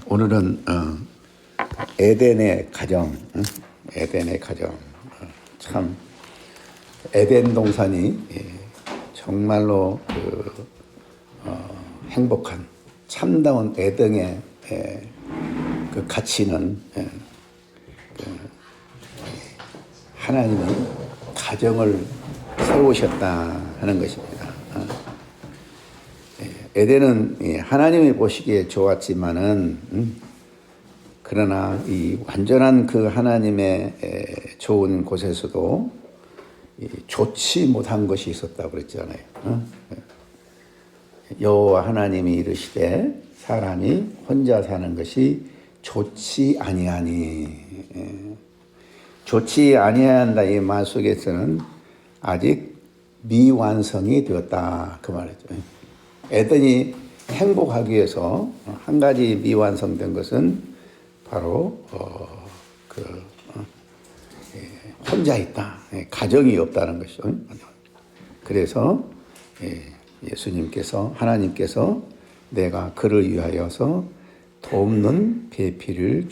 오늘은 에덴의 가정, 에덴의 가정. 참 에덴 동산이 정말로 행복한 참다운 에덴의 그 가치는 하나님이 가정을 세우셨다 하는 것입니다. 에덴은 하나님이 보시기에 좋았지만은 그러나 이 완전한 그 하나님의 좋은 곳에서도 좋지 못한 것이 있었다고 그랬잖아요. 여호와 하나님이 이르시되 사람이 혼자 사는 것이 좋지 아니하니. 좋지 아니한다 이 말 속에서는 아직 미완성이 되었다 그 말이죠. 에덴이 행복하기 위해서 한 가지 미완성된 것은 바로 혼자 있다, 가정이 없다는 것이죠. 그래서 예수님께서 하나님께서 내가 그를 위하여서 돕는 배필을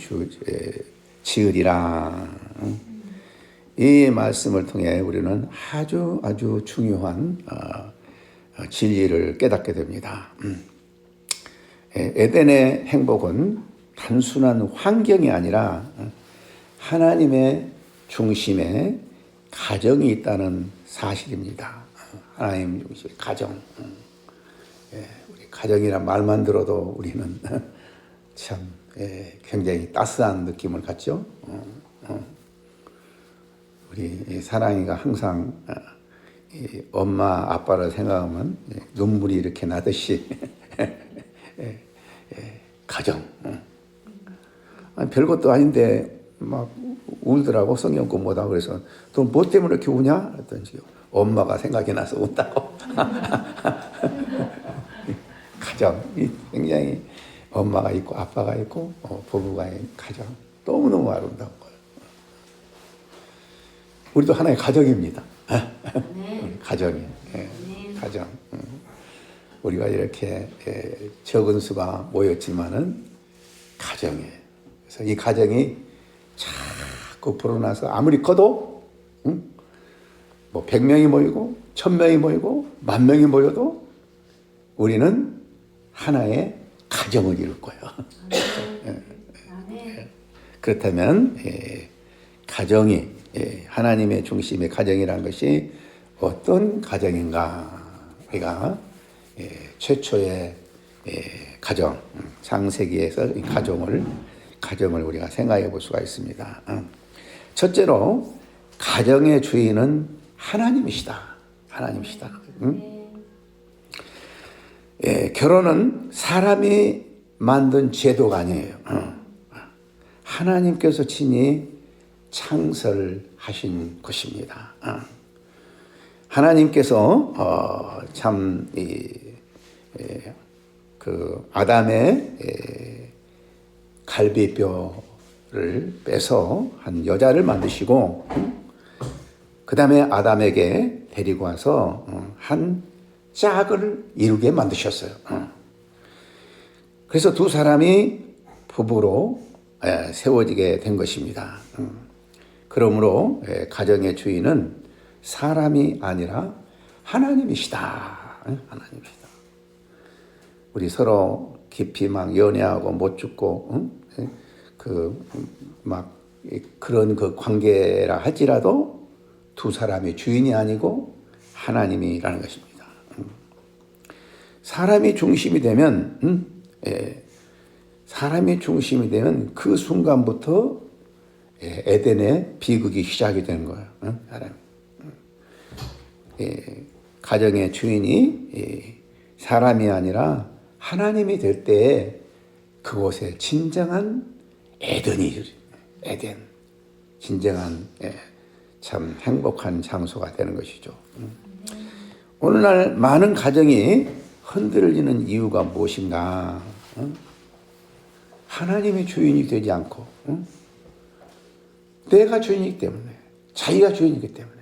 지으리라. 이 말씀을 통해 우리는 아주 중요한 진리를 깨닫게 됩니다. 에덴의 행복은 단순한 환경이 아니라 하나님의 중심에 가정이 있다는 사실입니다. 하나님 중심 가정. 우리 가정이란 말만 들어도 우리는 참 굉장히 따스한 느낌을 갖죠. 우리 사랑이가 항상 엄마 아빠를 생각하면 눈물이 이렇게 나듯이 가정. 별것도 아닌데 막 울더라고. 성경 공부하다가. 그래서 또 뭐 때문에 이렇게 우냐? 그랬더니 엄마가 생각이 나서 운다고. 가정이 굉장히 엄마가 있고 아빠가 있고 부부가 있는 가정 너무너무 아름다운 거예요. 우리도 하나의 가정입니다. 네. 가정이. 네. 가정. 우리가 이렇게 적은 수가 모였지만은 가정이에요. 그래서 이 가정이 자꾸 불어나서 아무리 커도 뭐 100명이 모이고 1000명이 모이고 10,000명이 모여도 우리는 하나의 가정을 이룰 거예요. 그렇다면 가정이 하나님의 중심의 가정이라는 것이 어떤 가정인가? 우리가 최초의 가정, 창세기에서 이 가정을 우리가 생각해 볼 수가 있습니다. 첫째로 가정의 주인은 하나님이시다. 하나님이시다. 결혼은 사람이 만든 제도가 아니에요. 하나님께서 친히 창설하신 것입니다. 하나님께서 참 그 아담의 갈비뼈를 빼서 한 여자를 만드시고 그 다음에 아담에게 데리고 와서 한 짝을 이루게 만드셨어요. 그래서 두 사람이 부부로 세워지게 된 것입니다. 그러므로 가정의 주인은 사람이 아니라 하나님이시다. 하나님이시다. 우리 서로 깊이 막 연애하고 못 죽고 그런 그 관계라 할지라도 두 사람이 주인이 아니고 하나님이라는 것입니다. 사람이 중심이 되면 그 순간부터 에덴의 비극이 시작이 되는 거예요. 사람이. 가정의 주인이 사람이 아니라 하나님이 될 때에 그곳에 진정한 에덴, 진정한 참 행복한 장소가 되는 것이죠. 오늘날 많은 가정이 흔들리는 이유가 무엇인가? 하나님이 주인이 되지 않고 내가 주인이기 때문에, 자기가 주인이기 때문에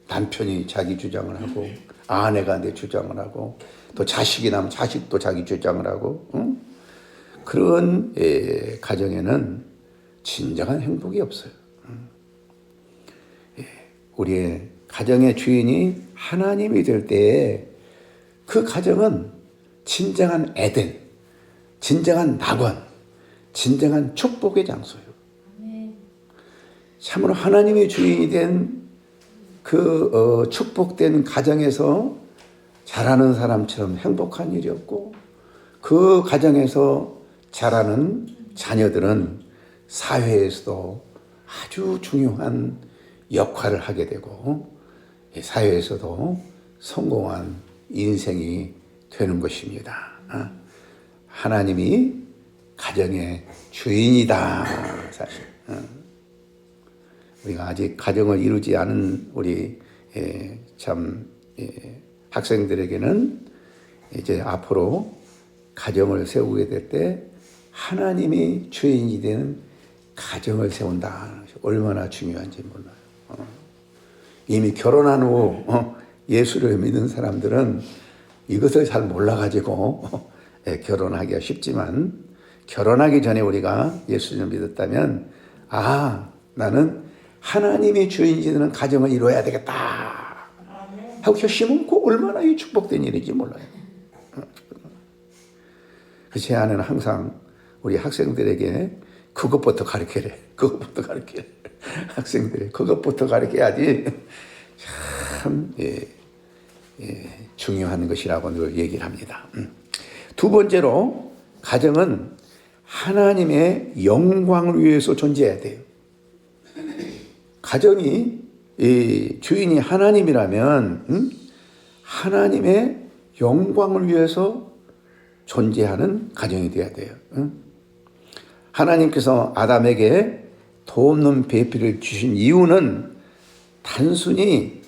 남편이 자기 주장을 하고 아내가 내 주장을 하고 또 자식이 나면 자식도 자기 주장을 하고 그런 가정에는 진정한 행복이 없어요. 우리의 가정의 주인이 하나님이 될 때에 그 가정은 진정한 에덴, 진정한 낙원, 진정한 축복의 장소예요. 참으로 하나님이 주인이 된 그 축복된 가정에서 자라는 사람처럼 행복한 일이 없고, 그 가정에서 자라는 자녀들은 사회에서도 아주 중요한 역할을 하게 되고 사회에서도 성공한 인생이 되는 것입니다. 하나님이 가정의 주인이다. 사실 우리가 아직 가정을 이루지 않은 우리 학생들에게는 이제 앞으로 가정을 세우게 될 때 하나님이 주인이 되는 가정을 세운다. 얼마나 중요한지 몰라요. 이미 결혼한 후 예수를 믿는 사람들은 이것을 잘 몰라가지고 결혼하기가 쉽지만, 결혼하기 전에 우리가 예수를 믿었다면 나는 하나님이 주인이 되는 가정을 이루어야 되겠다 하고 결심은 그 얼마나 이 축복된 일인지 몰라요. 제 아내는 항상 우리 학생들에게 그것부터 가르쳐래. 그것부터 가르쳐. 학생들이 그것부터 가르쳐야지 참 중요한 것이라고 늘 얘기를 합니다. 두 번째로, 가정은 하나님의 영광을 위해서 존재해야 돼요. 가정이 주인이 하나님이라면 하나님의 영광을 위해서 존재하는 가정이 되어야 돼요. 하나님께서 아담에게 돕는 배필을 주신 이유는 단순히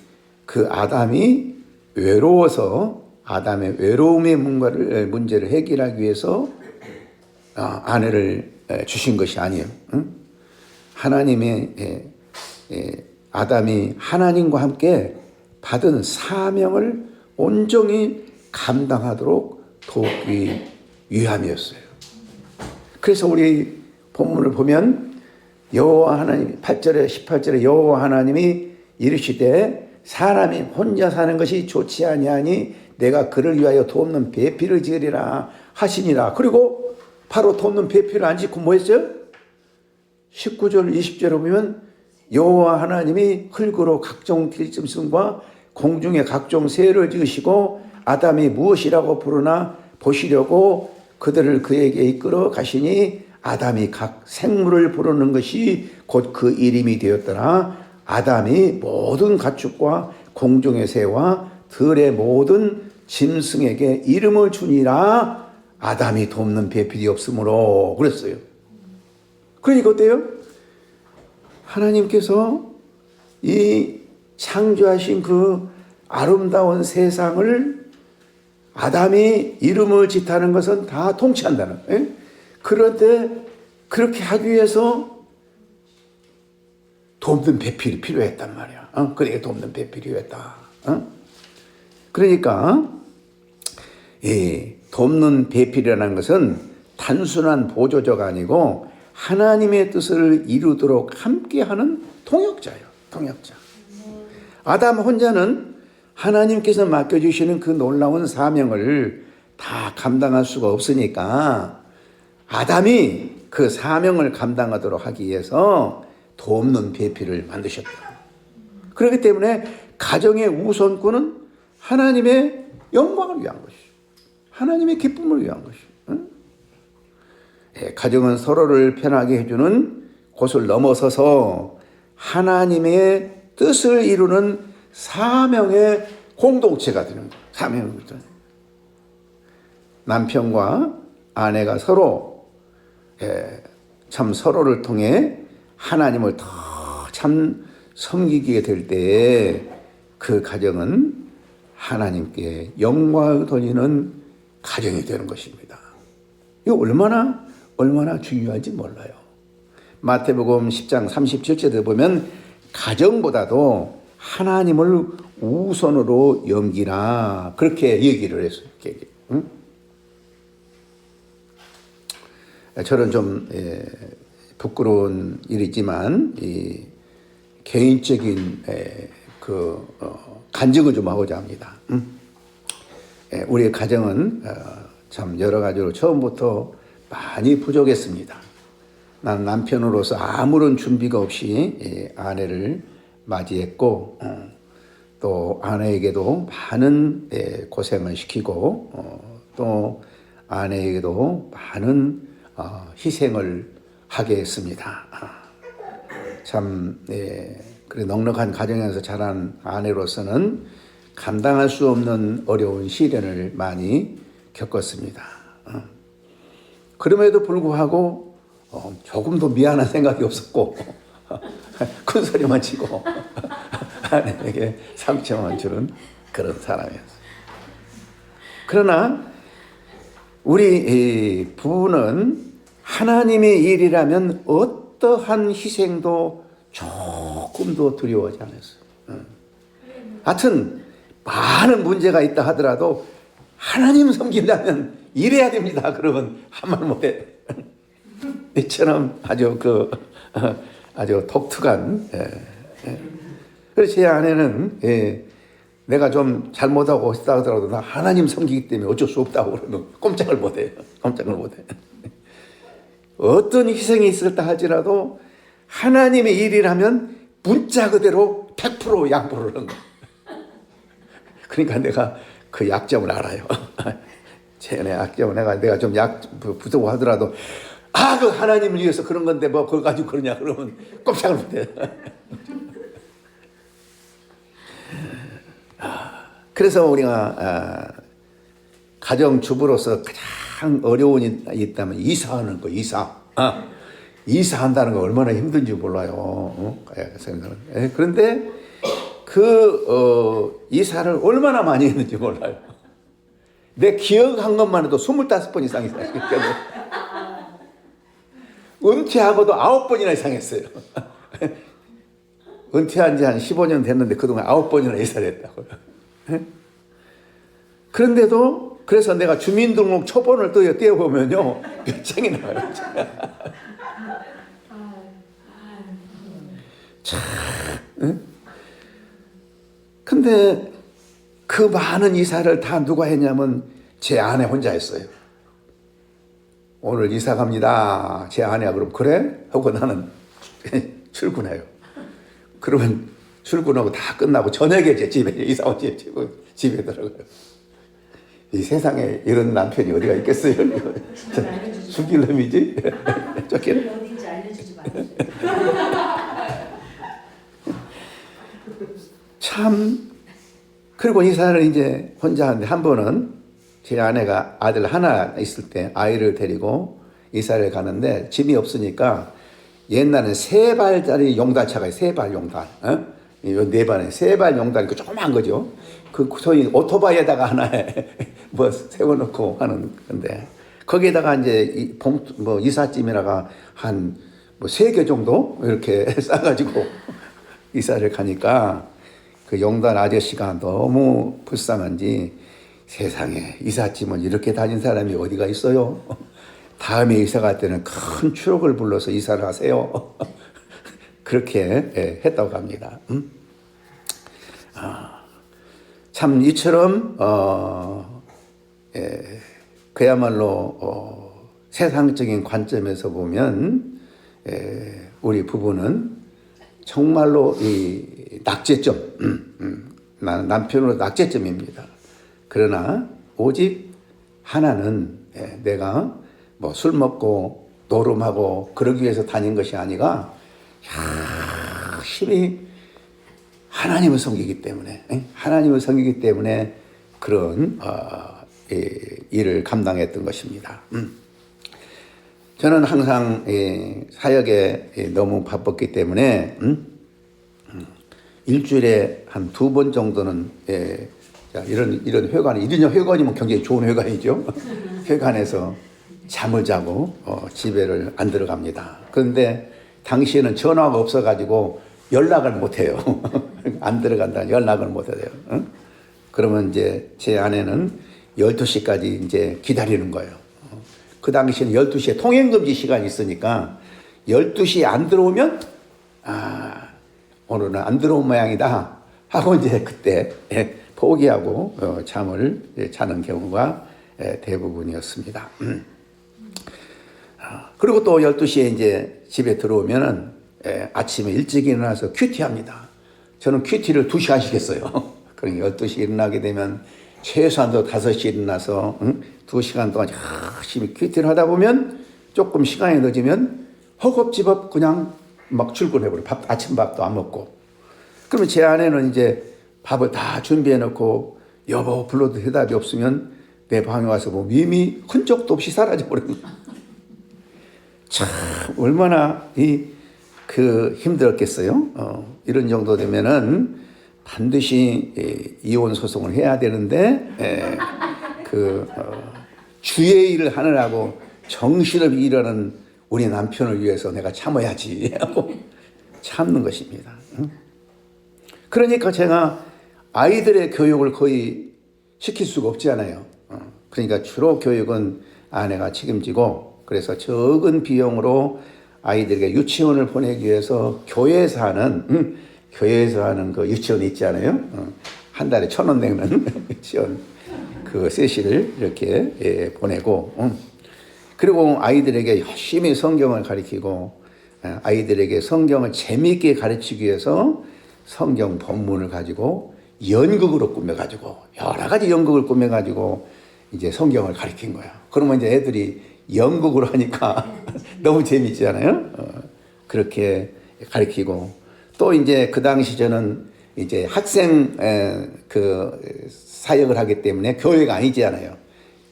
그 아담이 외로워서 아담의 외로움의 문제를 해결하기 위해서 아내를 주신 것이 아니에요. 하나님의 아담이 하나님과 함께 받은 사명을 온전히 감당하도록 돕기 위함이었어요. 그래서 우리 본문을 보면 여호와 하나님 8절에 18절에 여호와 하나님이 이르시되 사람이 혼자 사는 것이 좋지 아니하니 내가 그를 위하여 돕는 배필을 지으리라 하시니라. 그리고 바로 돕는 배필을 안 짓고 뭐 했어요? 19절 20절에 보면 여호와 하나님이 흙으로 각종 들짐승과 공중의 각종 새를 지으시고 아담이 무엇이라고 부르나 보시려고 그들을 그에게 이끌어 가시니 아담이 각 생물을 부르는 것이 곧 그 이름이 되었더라. 아담이 모든 가축과 공중의 새와 들의 모든 짐승에게 이름을 주니라. 아담이 돕는 배필이 없으므로 그랬어요. 그러니까 어때요? 하나님께서 이 창조하신 그 아름다운 세상을 아담이 이름을 짓하는 것은 다 통치한다는 거예요. 그런데 그렇게 하기 위해서 돕는 배필이 필요했단 말이야. 그러니까 돕는 배필이 필요했다. 그러니까 돕는 배필이라는 것은 단순한 보조자가 아니고 하나님의 뜻을 이루도록 함께하는 통역자예요. 통역자. 아담 혼자는 하나님께서 맡겨주시는 그 놀라운 사명을 다 감당할 수가 없으니까 아담이 그 사명을 감당하도록 하기 위해서 돕는 배필을 만드셨다. 그렇기 때문에 가정의 우선권은 하나님의 영광을 위한 것이죠. 하나님의 기쁨을 위한 것이죠. 가정은 서로를 편하게 해주는 곳을 넘어서서 하나님의 뜻을 이루는 사명의 공동체가 되는 거예요. 사명을 이루는. 남편과 아내가 서로 참 서로를 통해 하나님을 더 참 섬기게 될 때에 그 가정은 하나님께 영광을 돌리는 가정이 되는 것입니다. 이거 얼마나 중요한지 몰라요. 마태복음 10장 37절에 보면 가정보다도 하나님을 우선으로 여기라 그렇게 얘기를 했어요. 저는 좀 부끄러운 일이지만 이 개인적인 간증을 좀 하고자 합니다. 우리의 가정은 참 여러 가지로 처음부터 많이 부족했습니다. 난 남편으로서 아무런 준비가 없이 아내를 맞이했고 또 아내에게도 많은 고생을 시키고 또 아내에게도 많은 희생을 하게 했습니다. 참 그래 넉넉한 가정에서 자란 아내로서는 감당할 수 없는 어려운 시련을 많이 겪었습니다. 그럼에도 불구하고 조금도 미안한 생각이 없었고 큰 소리만 치고 아내에게 상처만 주는 그런 사람이었어요. 그러나 우리 부부는 하나님의 일이라면 어떠한 희생도 조금도 두려워하지 않았어요. 하여튼 많은 문제가 있다 하더라도 하나님 섬긴다면 일해야 됩니다. 그러면 한 말 못해. 이처럼 아주 독특한. 그래서 제 아내는 내가 좀 잘못하고 있다 하더라도 나 하나님 섬기기 때문에 어쩔 수 없다고 그러면 꼼짝을 못해요. 꼼짝을 못해. 어떤 희생이 있었다 할지라도 하나님의 일이라면 문자 그대로 100% 양보를 하는 거예요. 그러니까 내가 그 약점을 알아요. 제 약점을 내가 좀 부족하더라도 그 하나님을 위해서 그런 건데 뭐 그걸 가지고 그러냐 그러면 꼼짝을 못해. 그래서 우리가 가정주부로서 가장 어려운 일이 있다면 이사하는 거, 이사한다는 거 얼마나 힘든지 몰라요. 그런데 이사를 얼마나 많이 했는지 몰라요. 내 기억한 것만 해도 25번 이상 했어요. 은퇴하고도 9번이나 이상 했어요. 은퇴한 지 한 15년 됐는데 그동안 9번이나 이사를 했다고요. 그런데도 그래서 내가 주민등록 초본을 떼어보면요 몇 장이 나와요. 참. 근데 그 많은 이사를 다 누가 했냐면 제 아내 혼자 했어요. 오늘 이사 갑니다. 제 아내가 그럼 그래? 하고 나는 출근해요. 그러면 출근하고 다 끝나고 저녁에 이제 집에 이사 온 집에 들어가요. 이 세상에 이런 남편이 어디가 있겠어요? 죽일 놈이지? 쫓기는? 어딘지 알려주지 마세요. 참. 그리고 이사를 이제 혼자 하는데 한 번은 제 아내가 아들 하나 있을 때 아이를 데리고 이사를 가는데 짐이 없으니까 옛날엔 3발짜리 용달차가 3발 용달. 네 발에 3발 용달, 그 조그만 거죠. 그 소위 오토바이에다가 하나에 뭐 세워놓고 하는 건데 거기에다가 이제 이삿짐이라가 한 3개 정도 이렇게 싸가지고 이사를 가니까 그 용달 아저씨가 너무 불쌍한지 세상에 이삿짐을 이렇게 다닌 사람이 어디가 있어요? 다음에 이사 갈 때는 큰 추억을 불러서 이사를 하세요. 그렇게 했다고 합니다. 참 이처럼 그야말로 세상적인 관점에서 보면 우리 부부는 정말로 이 낙제점, 나는 남편으로 낙제점입니다. 그러나 오직 하나는 내가 뭐 술 먹고 노름하고 그러기 위해서 다닌 것이 아니라 열심히 하나님을 섬기기 때문에 그런 일을 감당했던 것입니다. 저는 항상 사역에 너무 바빴기 때문에 일주일에 한 2번 정도는 이런 회관이면 굉장히 좋은 회관이죠. 회관에서 잠을 자고 집에를 안 들어갑니다. 그런데 당시에는 전화가 없어가지고 연락을 못해요. 안 들어간다는 연락을 못해요. 그러면 이제 제 아내는 12시까지 이제 기다리는 거예요. 그 당시에는 12시에 통행금지 시간이 있으니까 12시에 안 들어오면 오늘은 안 들어온 모양이다 하고 이제 그때 포기하고 잠을 자는 경우가 대부분이었습니다. 그리고 또 12시에 이제 집에 들어오면은 아침에 일찍 일어나서 큐티합니다. 저는 큐티를 2시간씩 했어요. 그러니까 12시에 일어나게 되면 최소한도 5시에 일어나서 2시간 동안 열심히 큐티를 하다 보면 조금 시간이 늦으면 허겁지겁 그냥 막 출근해버려요. 아침밥도 안 먹고. 그러면 제 아내는 이제 밥을 다 준비해 놓고 여보 불러도 대답이 없으면 내 방에 와서 뭐 이미 흔적도 없이 사라져 버리는 거예요. 참 얼마나 힘들었겠어요. 이런 정도 되면은 반드시 이혼 소송을 해야 되는데 주의 일을 하느라고 정신을 잃어는 우리 남편을 위해서 내가 참아야지 하고 참는 것입니다. 그러니까 제가 아이들의 교육을 거의 시킬 수가 없잖아요. 그러니까 주로 교육은 아내가 책임지고, 그래서 적은 비용으로 아이들에게 유치원을 보내기 위해서 교회에서 하는 그 유치원이 있잖아요. 한 달에 1,000원 내는 유치원 그 세시를 이렇게 보내고, 그리고 아이들에게 열심히 성경을 가르치고, 아이들에게 성경을 재미있게 가르치기 위해서 성경 본문을 가지고 연극으로 꾸며가지고 여러 가지 연극을 꾸며가지고 이제 성경을 가르친 거야. 그러면 이제 애들이 연극으로 하니까 너무 재밌잖아요. 그렇게 가르치고, 또 이제 그 당시 저는 이제 학생 사역을 하기 때문에 교회가 아니잖아요.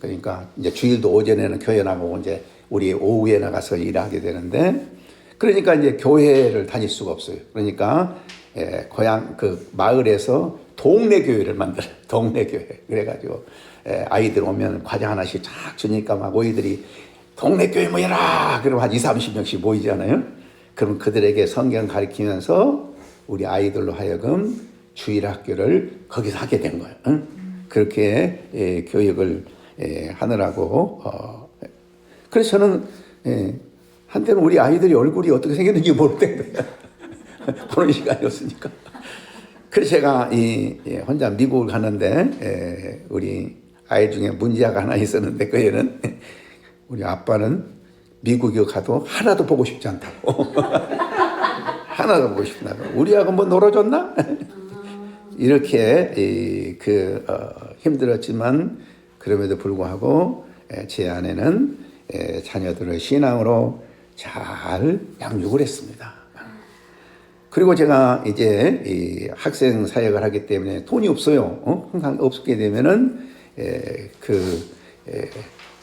그러니까 이제 주일도 오전에는 교회 나가고 이제 우리 오후에 나가서 일하게 되는데, 그러니까 이제 교회를 다닐 수가 없어요. 그러니까 고향 그 마을에서 동네 교회를 만들어요. 동네 교회. 그래가지고 아이들 오면 과자 하나씩 쫙 주니까 막 아이들이 동네 교회 모여라! 그러면 한 20-30명씩 모이잖아요. 그럼 그들에게 성경 가르치면서 우리 아이들로 하여금 주일 학교를 거기서 하게 된 거예요. 그렇게 교육을 하느라고. 그래서 저는 한때는 우리 아이들이 얼굴이 어떻게 생겼는지 모를 때가 보는 시간이었으니까. 그래서 제가 혼자 미국을 가는데 우리 아이 중에 문제아가 하나 있었는데, 그 애는 우리 아빠는 미국에 가도 하나도 보고 싶지 않다고. 하나도 보고 싶지 않다고. 우리하고 뭐 놀아줬나? 이렇게 힘들었지만 그럼에도 불구하고 제 아내는 자녀들을 신앙으로 잘 양육을 했습니다. 그리고 제가 이제 학생 사역을 하기 때문에 돈이 없어요. 항상 없게 되면은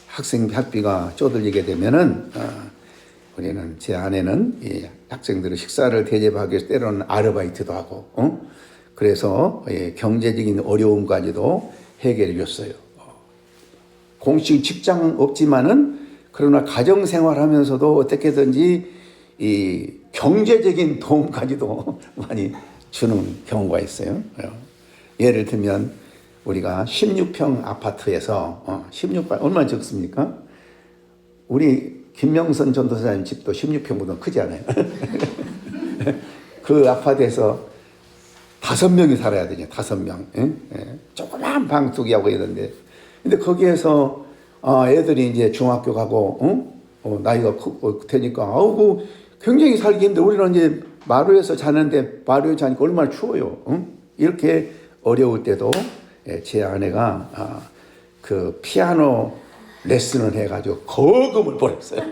학생 학비가 쪼들리게 되면은 우리는, 제 아내는 이 학생들의 식사를 대접하기 위해서 때로는 아르바이트도 하고, 그래서 경제적인 어려움까지도 해결해 줬어요. 공식 직장 없지만은 그러나 가정 생활하면서도 어떻게든지 이 경제적인 도움까지도 많이 주는 경우가 있어요. 예를 들면 우리가 16평 아파트에서 16평 얼마나 적습니까? 우리 김명선 전도사님 집도 16평보다 크지 않아요? 그 아파트에서 5명이 살아야 되냐, 5명. 조그만 방 2개 하고 있는데, 근데 거기에서 애들이 이제 중학교 가고 나이가 되니까 굉장히 살기 힘들어. 우리는 이제 마루에서 자는데 마루에 자니까 얼마나 추워요. 이렇게 어려울 때도 제 아내가 그 피아노 레슨을 해가지고 거금을 벌였어요.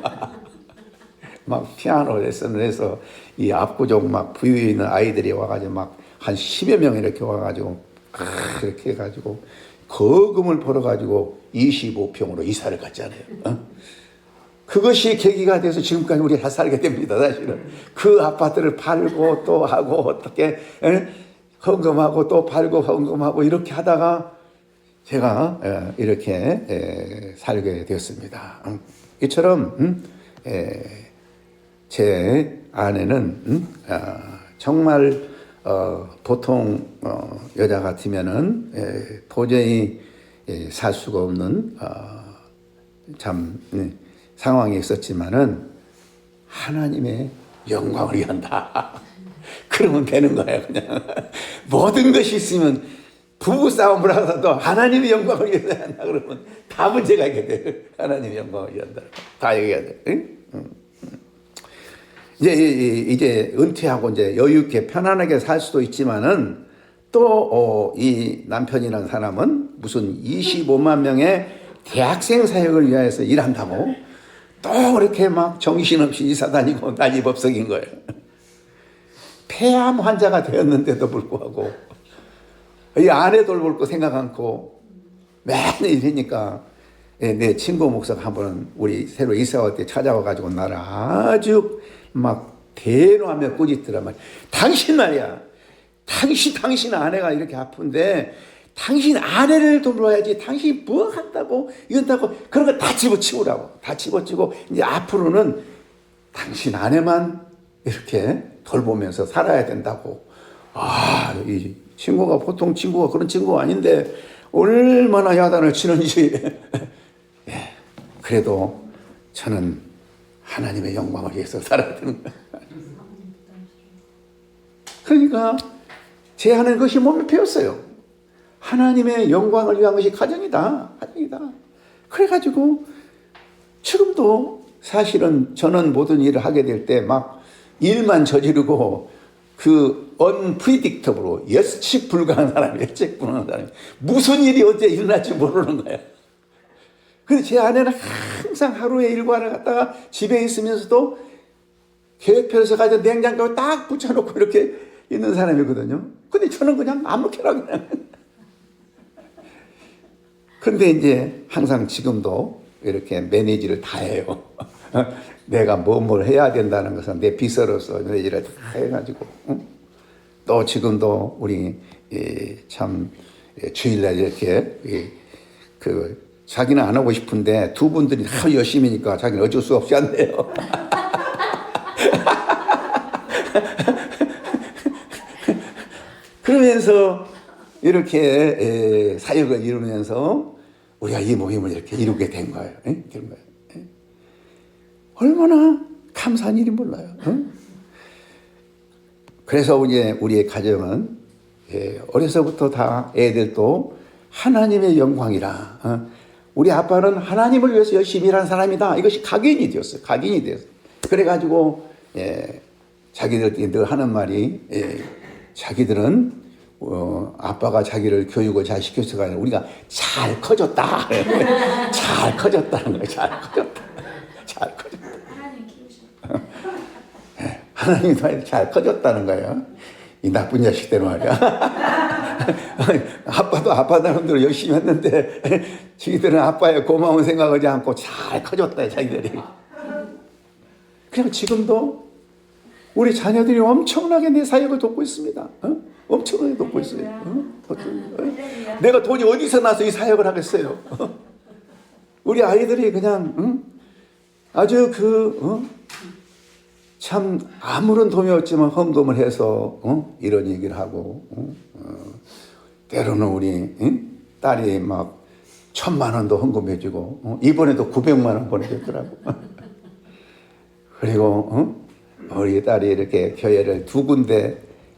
막 피아노 레슨을 해서 이 압구정 막 부유에 있는 아이들이 와가지고 막 한 10여 명 이렇게 와가지고 그렇게 해가지고 거금을 벌어가지고 25평으로 이사를 갔잖아요. 그것이 계기가 돼서 지금까지 우리 다 살게 됩니다. 사실은 그 아파트를 팔고 또 하고 어떻게 헌금하고 또 팔고 헌금하고 이렇게 하다가 제가 이렇게 살게 되었습니다. 이처럼 제 아내는 정말 보통 여자 같으면은 도저히 살 수가 없는 참 상황이 있었지만은 하나님의 영광을 위한다. 그러면 되는 거예요. 그냥 모든 것이 있으면 부부 싸움을 하더라도 하나님의 영광을 위해서 한다 그러면 다 문제가 있게 돼요. 하나님의 영광을 위한다. 다 얘기해야 돼. 응? 이제 은퇴하고 이제 여유 있게 편안하게 살 수도 있지만은 또 이 남편이라는 사람은 무슨 25만 명의 대학생 사역을 위하여서 일한다고 또 그렇게 막 정신없이 이사 다니고 난리법석인 거예요. 폐암 환자가 되었는데도 불구하고 이 아내 돌볼 거 생각 않고 맨날 이러니까 내 친구 목사가 한 번은 우리 새로 이사 올 때 찾아와 가지고 나를 아주 막 대노하며 꾸짖더란 말이야. 당신 말이야. 당신 아내가 이렇게 아픈데 당신 아내를 돌봐야지. 당신 뭐 한다고 이런다고 그런 거 다 집어치우라고. 다 집어치우고 이제 앞으로는 당신 아내만 이렇게 돌보면서 살아야 된다고. 이 친구가 보통 친구가 그런 친구가 아닌데 얼마나 야단을 치는지. 예, 그래도 저는 하나님의 영광을 위해서 살아야 되는 거예요. 그러니까 제 하는 것이 몸에 배웠어요. 하나님의 영광을 위한 것이 가정이다. 그래가지고 지금도 사실은 저는 모든 일을 하게 될 때 막 일만 저지르고 그 unpredictable로 예측 불가한 사람이 무슨 일이 언제 일어날지 모르는 거예요. 근데 제 아내는 항상 하루에 일과를 갖다가 집에 있으면서도 계획표에서 가지고 냉장고에 딱 붙여놓고 이렇게 있는 사람이거든요. 근데 저는 그냥 아무렇게나 그냥. 근데 이제 항상 지금도 이렇게 매니지를 다 해요. 내가 뭘 해야 된다는 것은 내 비서로서 매니지를 다 해가지고. 또 지금도 우리 참 주일날 이렇게 자기는 안 하고 싶은데 두 분들이 다 열심히니까 자기는 어쩔 수 없이 한대요. 그러면서 이렇게 사역을 이루면서 우리가 이 모임을 이렇게 이루게 된 거예요. 그런 거예요. 얼마나 감사한 일이 몰라요. 그래서 이제 우리의 가정은 어려서부터 다 애들도 하나님의 영광이라. 우리 아빠는 하나님을 위해서 열심히 일하는 사람이다. 이것이 각인이 되었어요. 각인이 되었어요. 그래가지고 자기들이 늘 하는 말이 자기들은 아빠가 자기를 교육을 잘 시켰을 아니라 우리가 잘 커졌다. 잘 커졌다는 거예요. 잘 커졌다. 하나님 키우셨다. 하나님도 잘 커졌다는 거예요. 이 나쁜 자식들 말이야. 아빠도 아빠 나름대로 열심히 했는데 자기들은 아빠의 고마운 생각하지 않고 잘 커졌다. 자기들이. 그냥 지금도 우리 자녀들이 엄청나게 내 사역을 돕고 있습니다. 엄청나게 돕고 있어요. 내가 돈이 어디서 나서 이 사역을 하겠어요. 우리 아이들이 그냥 아주 참 아무런 도움이 없지만 헌금을 해서 이런 얘기를 하고 때로는 우리 딸이 막 1,000만 원도 헌금해주고 이번에도 900만 원 보내줬더라고. 그리고 우리 딸이 이렇게 교회를 2군데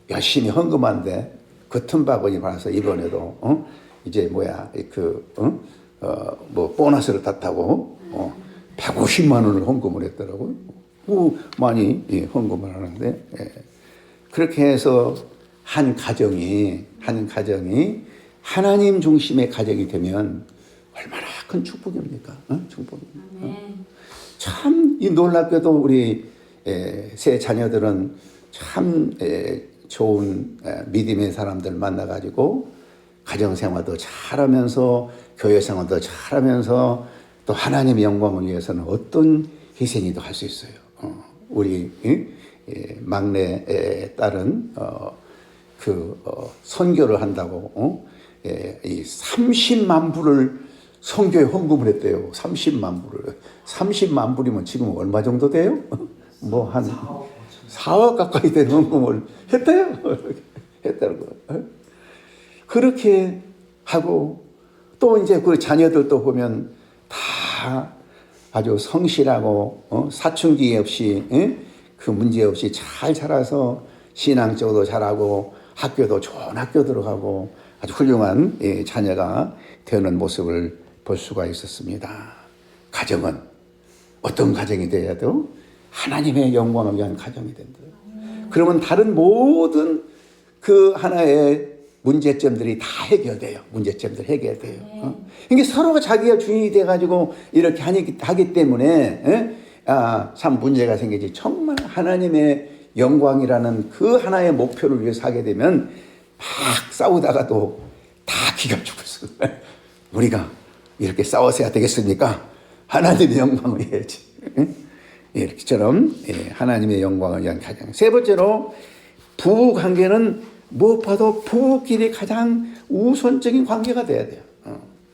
열심히 헌금한데 그 틈바구니 받아서 이번에도 이제 보너스를 땄다고 150만 원을 헌금을 했더라고요. 많이 헌금을 하는데 그렇게 해서 한 가정이 하나님 중심의 가정이 되면 얼마나 큰 축복입니까? 축복입니다. 참 이 놀랍게도 우리 새 자녀들은 참 좋은 믿음의 사람들 만나가지고 가정생활도 잘하면서 교회생활도 잘하면서 또 하나님의 영광을 위해서는 어떤 희생이도 할 수 있어요. 우리 막내 딸은 선교를 한다고 이 30만 불을 선교에 헌금을 했대요. 30만 불을. 30만 불이면 지금 얼마 정도 돼요? 뭐 한 4억 가까이 되는 헌금을 했대요. 했다는 거예요. 그렇게 하고 또 이제 그 자녀들도 보면 다 아주 성실하고 사춘기 없이 그 문제 없이 잘 자라서 신앙적으로 잘하고 학교도 좋은 학교 들어가고 아주 훌륭한 자녀가 되는 모습을 볼 수가 있었습니다. 가정은 어떤 가정이 되어도 하나님의 영광을 위한 가정이 된다. 그러면 다른 모든 그 하나의 문제점들이 다 해결돼요. 문제점들 해결돼요. 이게 서로가 자기가 주인이 돼가지고 이렇게 하기 때문에 참 문제가 생기지. 정말 하나님의 영광이라는 그 하나의 목표를 위해서 하게 되면 막 싸우다가도 다 기가 죽을 수. 우리가 이렇게 싸워서야 되겠습니까? 하나님의 영광을 위해야지. 이렇게처럼 하나님의 영광을 위한 가정. 세 번째로 부부 관계는 무엇보다도 부부끼리 가장 우선적인 관계가 돼야 돼요.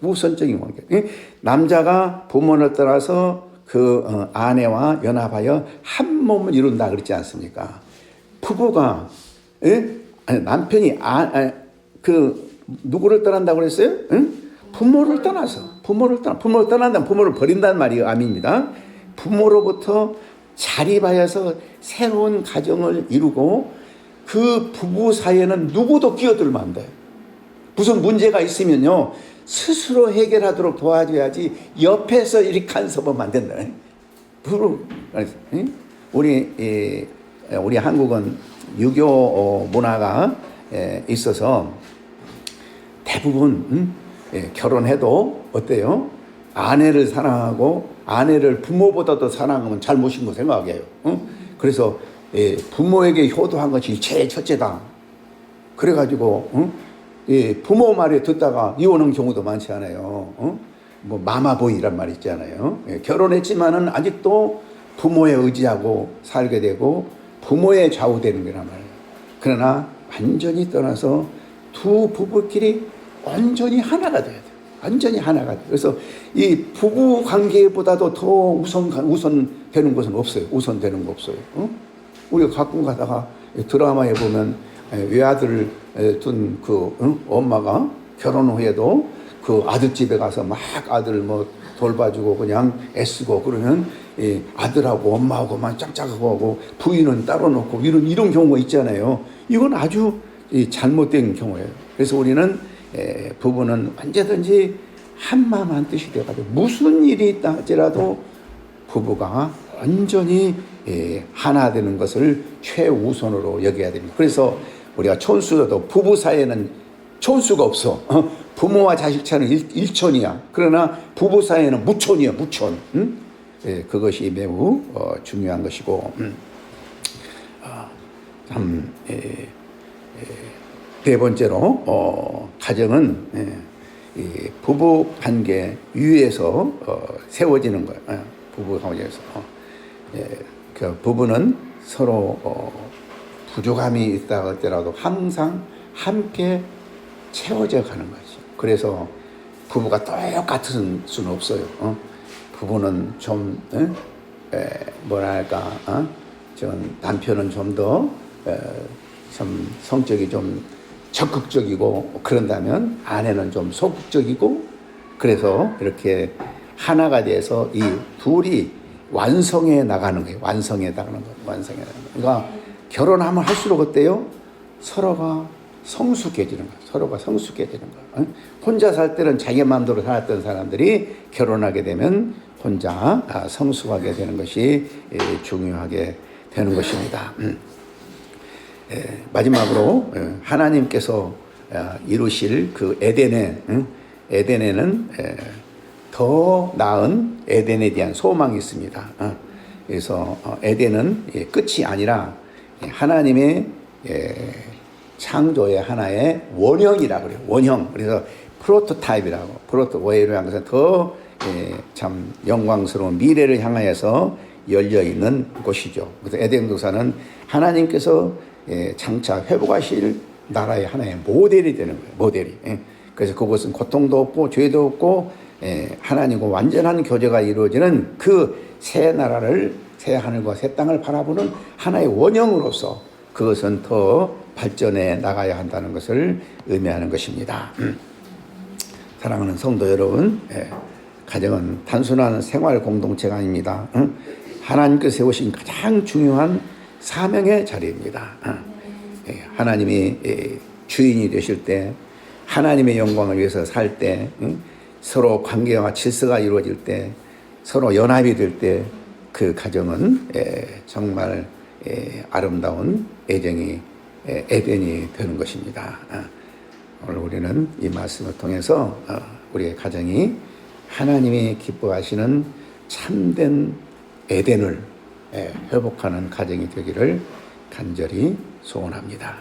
우선적인 관계. 남자가 부모를 따라서 그 아내와 연합하여 한 몸을 이룬다 그랬지 않습니까? 부부가 아니, 남편이 그 누구를 떠난다고 그랬어요? 부모를 떠나서 부모를 떠난다면 부모를 버린다는 말이 아닙니다. 부모로부터 자립하여서 새로운 가정을 이루고 그 부부 사이에는 누구도 끼어들면 안 돼. 무슨 문제가 있으면요 스스로 해결하도록 도와줘야지 옆에서 이렇게 간섭하면 안 된다. 우리 한국은 유교 문화가 있어서 대부분 결혼해도 어때요? 아내를 사랑하고 아내를 부모보다 더 사랑하면 잘못인 거 생각해요. 그래서 부모에게 효도한 것이 제일 첫째다. 그래가지고 부모 말에 듣다가 이혼한 경우도 많지 않아요. 뭐 마마보이란 말 있잖아요. 결혼했지만은 아직도 부모에 의지하고 살게 되고 부모에 좌우되는 거란 말이에요. 그러나 완전히 떠나서 두 부부끼리 완전히 하나가 돼야 돼요. 완전히 하나가 돼요. 그래서 이 부부 관계보다도 더 우선되는 것은 없어요. 우선되는 거 없어요. 우리가 가끔 가다가 드라마에 보면 외아들을 둔 그 엄마가 결혼 후에도 그 아들 집에 가서 막 아들 뭐 돌봐주고 그냥 애쓰고 그러면 아들하고 엄마하고만 짝짝하고 하고 부인은 따로 놓고 이런 경우가 있잖아요. 이건 아주 잘못된 경우예요. 그래서 우리는 부부는 언제든지 한마음 한뜻이 되어가지고 무슨 일이 있다 할지라도 부부가 완전히 하나 되는 것을 최우선으로 여겨야 됩니다. 그래서 우리가 촌수도 부부 사이에는 촌수가 없어. 부모와 자식 차는 일촌이야. 그러나 부부 사이에는 무촌이야, 무촌. 그것이 매우 중요한 것이고 참 네 번째로 가정은 부부 관계 위에서 세워지는 거예요. 부부 관계에서 그 부부는 서로 부족함이 있다 할때라도 항상 함께 채워져 가는 거죠. 그래서 부부가 똑같은 수는 없어요. 부부는 좀 뭐랄까 전 남편은 좀 더 좀 성격이 좀 적극적이고 그런다면 아내는 좀 소극적이고 그래서 이렇게 하나가 돼서 이 둘이 완성해 나가는 거예요. 완성해 나가는 거예요. 그러니까 결혼하면 할수록 어때요? 서로가 성숙해지는 거예요. 서로가 성숙해지는 거예요. 혼자 살 때는 자기 마음대로 살았던 사람들이 결혼하게 되면 혼자 성숙하게 되는 것이 중요하게 되는 것입니다. 마지막으로 하나님께서 이루실 그 에덴에는 더 나은 에덴에 대한 소망이 있습니다. 그래서 에덴은 끝이 아니라 하나님의 창조의 하나의 원형이라고 그래요. 원형. 그래서 프로토타입이라고. 원형이라는 것은 더 참 영광스러운 미래를 향하여서 열려있는 곳이죠. 그래서 에덴 동산은 하나님께서 장차 회복하실 나라의 하나의 모델이 되는 거예요. 모델이. 그래서 그곳은 고통도 없고 죄도 없고 하나님과 완전한 교제가 이루어지는 그 새 나라를 새 하늘과 새 땅을 바라보는 하나의 원형으로서 그것은 더 발전해 나가야 한다는 것을 의미하는 것입니다. 사랑하는 성도 여러분, 가정은 단순한 생활 공동체가 아닙니다. 하나님께서 세우신 가장 중요한 사명의 자리입니다. 하나님이 주인이 되실 때, 하나님의 영광을 위해서 살 때, 서로 관계와 질서가 이루어질 때, 서로 연합이 될 때, 그 가정은 정말 아름다운 에덴이 되는 것입니다. 오늘 우리는 이 말씀을 통해서 우리의 가정이 하나님이 기뻐하시는 참된 에덴을 회복하는 가정이 되기를 간절히 소원합니다.